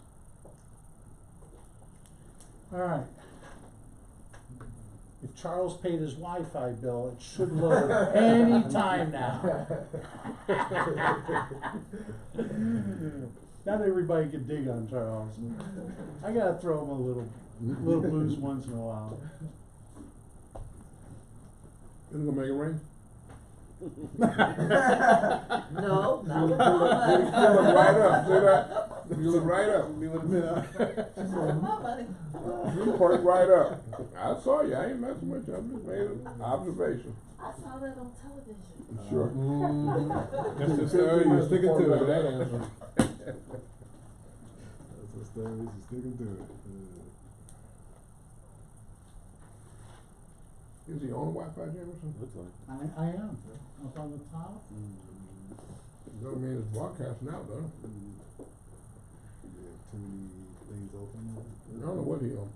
All right. If Charles paid his Wi-Fi bill, it should load any time now. Not everybody can dig on Charles. I gotta throw him a little booze once in a while. Is it gonna make it rain? No, not You at look all. right up, see that? You look right up. My money. You perked right up. I saw you, I ain't messing with you, I just made an observation. I saw that on television. Sure. That's the story, you're sticking to it. That answer. That's the story, you're sticking to it. Is he on Wi-Fi, Jamerson? Looks like. I am. Up on the top. Doesn't mean it's broadcasting out, though. Yeah, too many things open. I don't know what he on.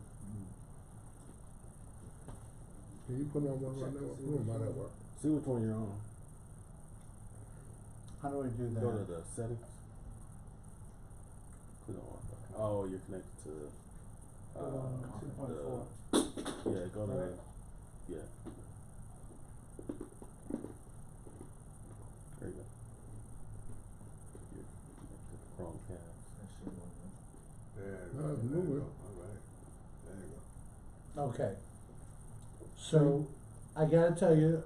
Can you put on one right now? We don't buy that work. See which one you're on. How do I do that? Go to the settings. Click on Wi-Fi. Oh, you're connected to yeah, go to yeah. There you go. You're connected to Chromecast. There No, you it's go. moving. All right. There you go. Okay. So I gotta tell you,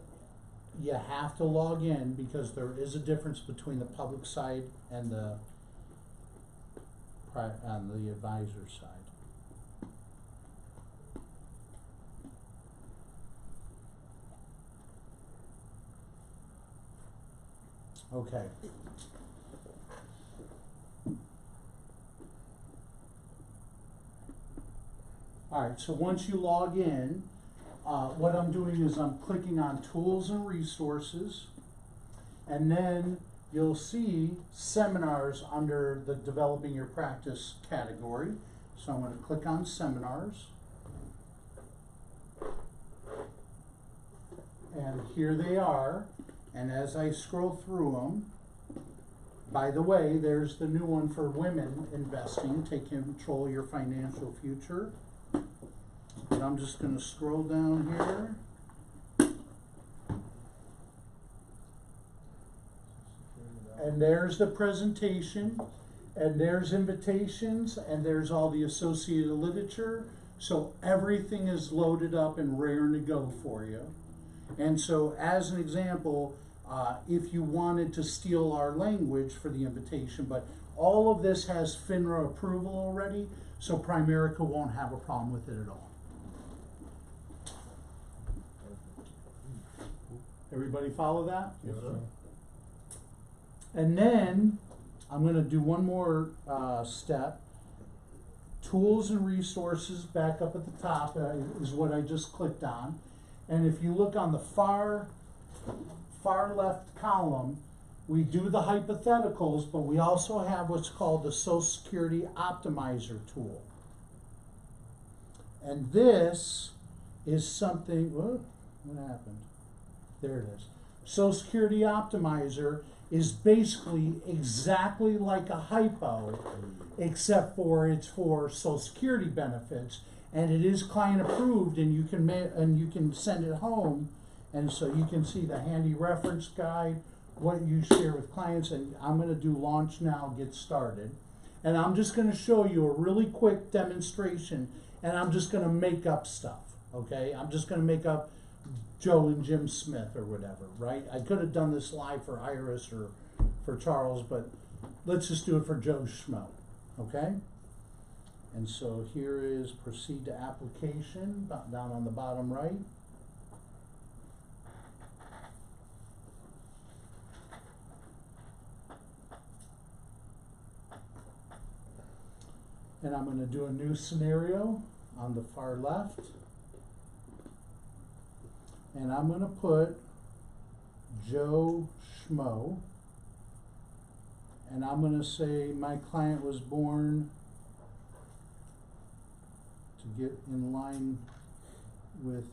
you have to log in because there is a difference between the public side and the advisor side. Okay. Alright, so once you log in, what I'm doing is I'm clicking on Tools and Resources, and then you'll see seminars under the developing your practice category. So I'm gonna click on seminars. And here they are, and as I scroll through them, by the way, there's the new one for women investing, take control of your financial future. And I'm just gonna scroll down here. And there's the presentation, and there's invitations, and there's all the associated literature. So everything is loaded up and raring to go for you. And so as an example, if you wanted to steal our language for the invitation, but all of this has FINRA approval already, so Primerica won't have a problem with it at all. Everybody follow that? Yes, sir. And then I'm gonna do one more step. Tools and resources back up at the top is what I just clicked on. And if you look on the far left column, we do the hypotheticals, but we also have what's called the Social Security Optimizer tool. And this is something, whoa, what happened? There it is. Social Security Optimizer is basically exactly like a hypo, except for it's for Social Security benefits, and it is client approved, and you can send it home, and so you can see the handy reference guide, what you share with clients, and I'm going to do launch now, get started, and I'm just going to show you a really quick demonstration, and I'm just going to make up stuff, okay? I'm just going to make up Joe and Jim Smith or whatever, right? I could have done this live for Iris or for Charles, but let's just do it for Joe Schmo, okay? And so here is proceed to application, down on the bottom right. And I'm going to do a new scenario on the far left. And I'm going to put Joe Schmo. And I'm going to say my client was born, to get in line with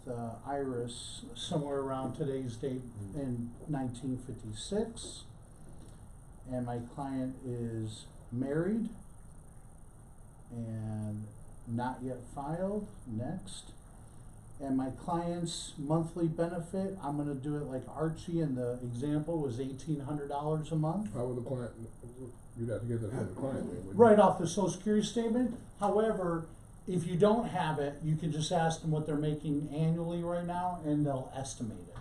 Iris, somewhere around today's date in 1956. And my client is married and not yet filed. Next. And my client's monthly benefit, I'm gonna do it like Archie in the example, was $1,800 a month. How would the client, you'd have to get that from the client then, wouldn't you? Right off the Social Security statement. However, if you don't have it, you can just ask them what they're making annually right now, and they'll estimate it.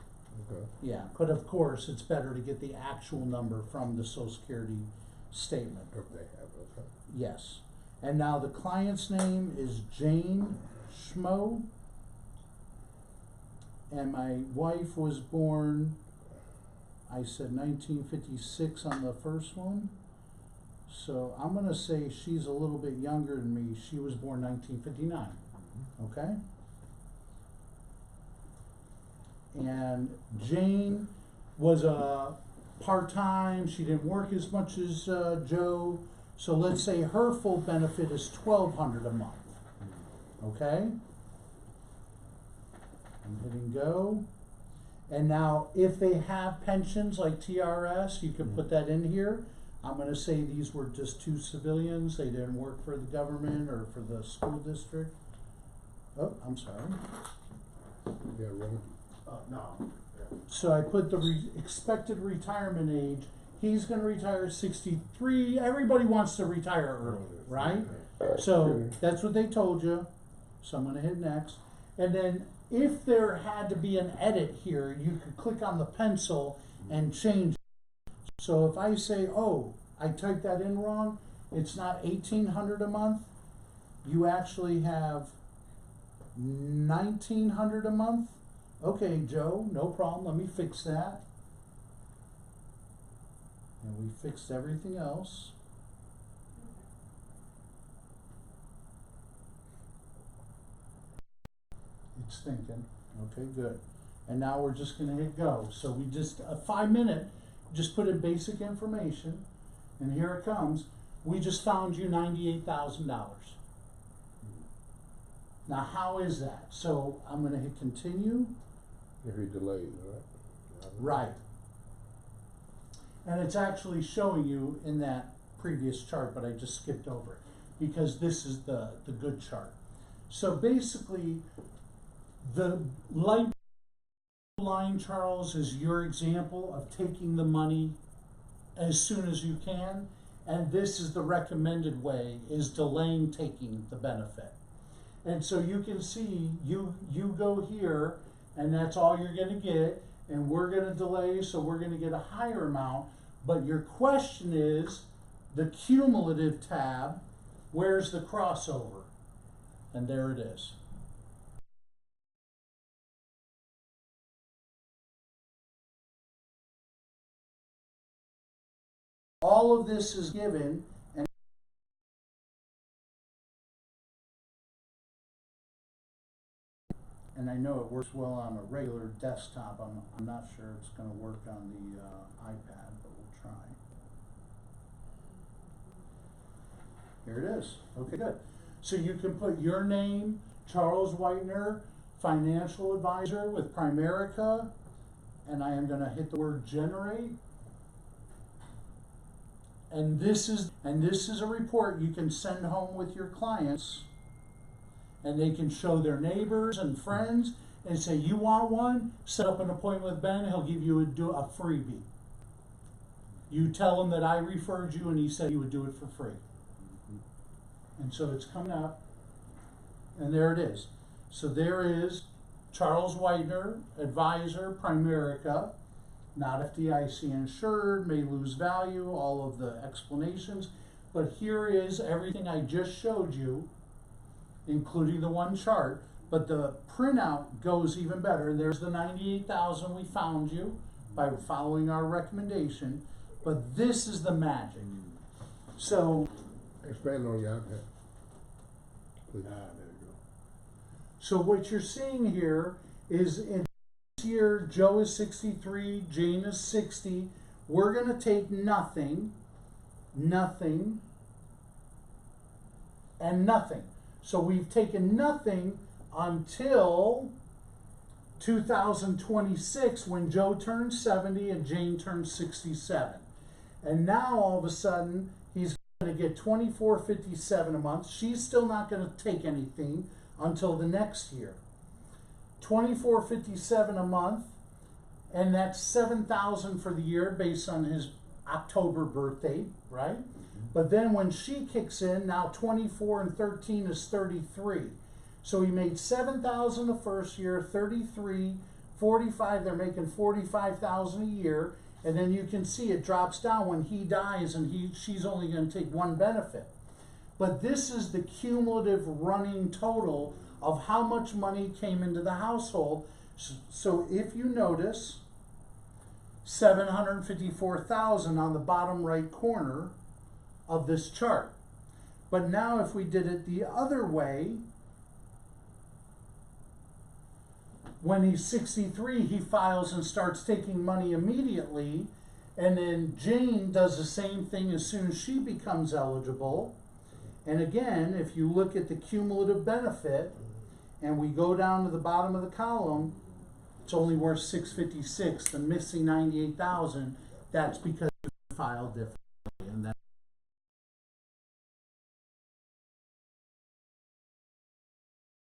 Okay. Yeah, but of course, it's better to get the actual number from the Social Security statement. If they have it, okay. Yes. And now the client's name is Jane Schmo. And my wife was born, I said 1956 on the first one. So I'm gonna say she's a little bit younger than me. She was born 1959, okay? And Jane was part-time, she didn't work as much as Joe. So let's say her full benefit is $1,200 a month, okay? I'm hitting go. And now if they have pensions like TRS, you can put that in here. I'm gonna say these were just two civilians, they didn't work for the government or for the school district. Oh, I'm sorry. Yeah, really? No. So I put the expected retirement age. He's gonna retire at 63. Everybody wants to retire early, right? So that's what they told you. So I'm gonna hit next. And then if there had to be an edit here, you could click on the pencil and change it. So if I say, oh, I typed that in wrong, it's not $1,800 a month, you actually have $1,900 a month. Okay, Joe, no problem, let me fix that. And we fixed everything else. It's thinking, okay, good. And now we're just gonna hit go. So we just, a 5 minute, just put in basic information, and here it comes. We just found you $98,000. Now, how is that? So I'm gonna hit continue. If he delayed, right? Right. And it's actually showing you in that previous chart, but I just skipped over it because this is the good chart. So basically, the light line, Charles, is your example of taking the money as soon as you can, and this is the recommended way, is delaying taking the benefit. And so you can see, you go here, and that's all you're gonna get, and we're gonna delay, so we're gonna get a higher amount. But your question is, the cumulative tab, where's the crossover? And there it is. All of this is given, and I know it works well on a regular desktop. I'm not sure it's going to work on the iPad, but we'll try. Here it is. Okay, good. So you can put your name, Charles Whitener, financial advisor with Primerica, and I am going to hit the word generate. And this is a report you can send home with your clients, and they can show their neighbors and friends and say, you want one? Set up an appointment with Ben, he'll give you a freebie. You tell him that I referred you and he said he would do it for free. And so it's coming up, and there it is. So there is Charles Whitener, advisor, Primerica, not FDIC insured, may lose value, all of the explanations. But here is everything I just showed you, including the one chart, but the printout goes even better. There's the 98,000 we found you by following our recommendation, but this is the magic. So, Expand on your iPad. Please. There you go. so what you're seeing here is in this year, Joe is 63, Jane is 60. We're gonna take nothing, nothing, and nothing. So we've taken nothing until 2026 when Joe turns 70 and Jane turns 67. And now all of a sudden he's going to get $24.57 a month. She's still not going to take anything until the next year. $24.57 a month, and that's $7,000 for the year based on his October birthday, right? But then when she kicks in, now 24 and 13 is 33. So he made $7,000 the first year, 33, 45, they're making $45,000 a year. And then you can see it drops down when he dies and she's only going to take one benefit. But this is the cumulative running total of how much money came into the household. So if you notice, $754,000 on the bottom right corner of this chart. But now if we did it the other way, when he's 63, he files and starts taking money immediately, and then Jane does the same thing as soon as she becomes eligible. And again, if you look at the cumulative benefit, and we go down to the bottom of the column, it's only worth $656. The missing $98,000, that's because you filed differently, and that